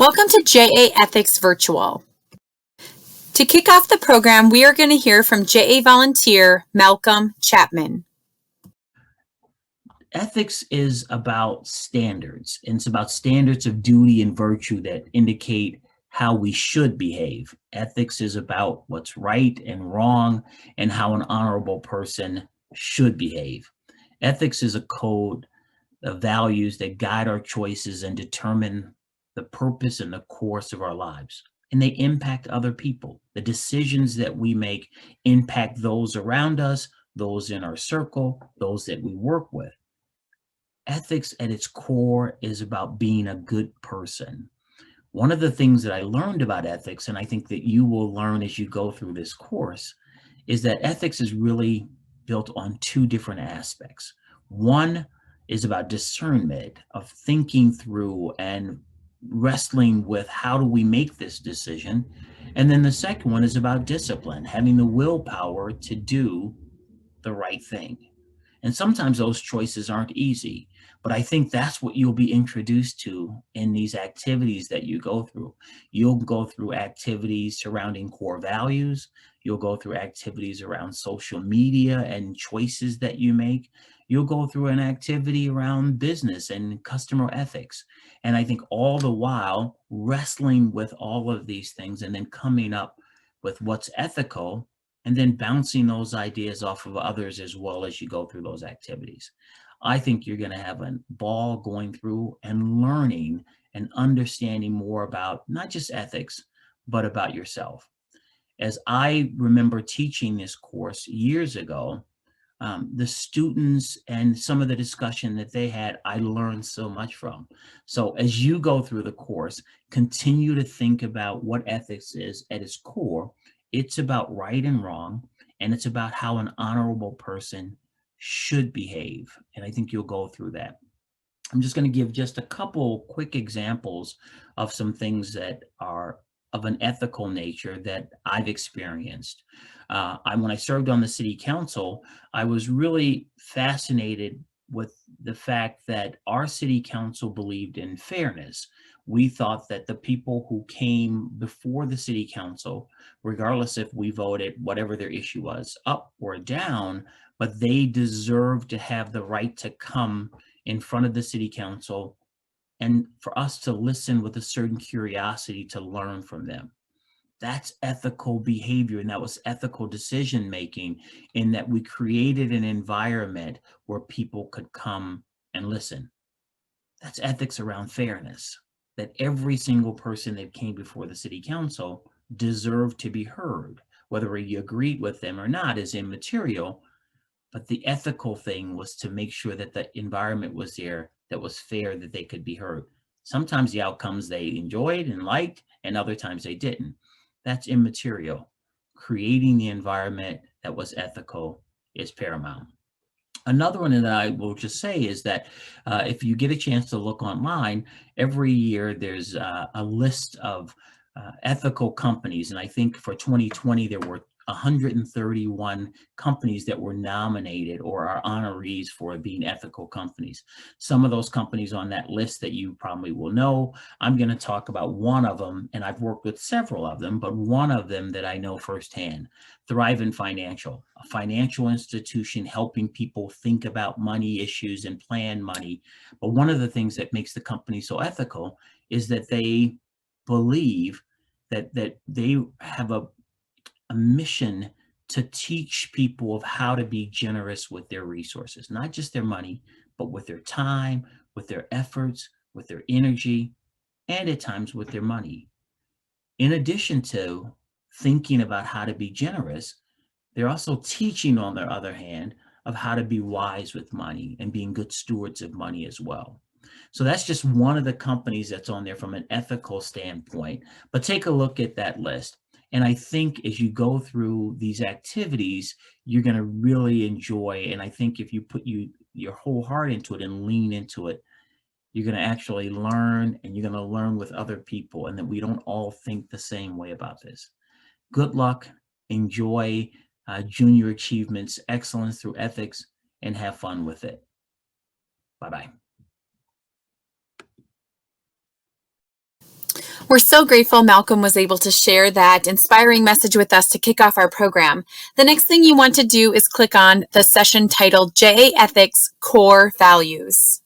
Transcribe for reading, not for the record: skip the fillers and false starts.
Welcome to JA Ethics Virtual. To kick off the program, we are going to hear from JA volunteer Malcom Chapman. Ethics is about standards, and it's about standards of duty and virtue that indicate how we should behave. Ethics is about what's right and wrong and how an honorable person should behave. Ethics is a code of values that guide our choices and determine the purpose and the course of our lives. And they impact other people. The decisions that we make impact those around us, those in our circle, those that we work with. Ethics at its core is about being a good person. One of the things that I learned about ethics, and I think that you will learn as you go through this course, is that ethics is really built on two different aspects. One is about discernment of thinking through and wrestling with how do we make this decision. And then the second one is about discipline, having the willpower to do the right thing. And sometimes those choices aren't easy, but I think that's what you'll be introduced to in these activities that you go through. You'll go through activities surrounding core values. You'll go through activities around social media and choices that you make. You'll go through an activity around business and customer ethics. And I think all the while wrestling with all of these things and then coming up with what's ethical and then bouncing those ideas off of others as well as you go through those activities. I think you're going to have a ball going through and learning and understanding more about not just ethics, but about yourself. As I remember teaching this course years ago, the students and some of the discussion that they had, I learned so much from. So as you go through the course, continue to think about what ethics is at its core. It's about right and wrong, and it's about how an honorable person should behave. And I think you'll go through that. I'm just going to give just a couple quick examples of some things that are of an ethical nature that I've experienced. When I served on the city council, I was really fascinated with the fact that our city council believed in fairness. We thought that the people who came before the city council, regardless if we voted whatever their issue was, up or down, but they deserved to have the right to come in front of the city council and for us to listen with a certain curiosity to learn from them. That's ethical behavior, and that was ethical decision making, in that we created an environment where people could come and listen. That's ethics around fairness, that every single person that came before the city council deserved to be heard. Whether you agreed with them or not is immaterial, but the ethical thing was to make sure that the environment was there that was fair, that they could be heard. Sometimes the outcomes they enjoyed and liked, and other times they didn't. That's immaterial. Creating the environment that was ethical is paramount. Another one that I will just say is that if you get a chance to look online, every year there's a list of ethical companies. And I think for 2020, there were 131 companies that were nominated or are honorees for being ethical companies. Some of those companies on that list that you probably will know, I'm going to talk about one of them, and I've worked with several of them, but one of them that I know firsthand, Thrive Financial, a financial institution helping people think about money issues and plan money. But one of the things that makes the company so ethical is that they believe that they have a mission to teach people of how to be generous with their resources, not just their money, but with their time, with their efforts, with their energy, and at times with their money. In addition to thinking about how to be generous, they're also teaching, on the other hand, of how to be wise with money and being good stewards of money as well. So that's just one of the companies that's on there from an ethical standpoint. But take a look at that list. And I think as you go through these activities, you're going to really enjoy. And I think if you put your whole heart into it and lean into it, you're going to actually learn, and you're going to learn with other people, and that we don't all think the same way about this. Good luck. Enjoy junior achievements, excellence through ethics, and have fun with it. Bye-bye. We're so grateful Malcolm was able to share that inspiring message with us to kick off our program. The next thing you want to do is click on the session titled JA Ethics Core Values.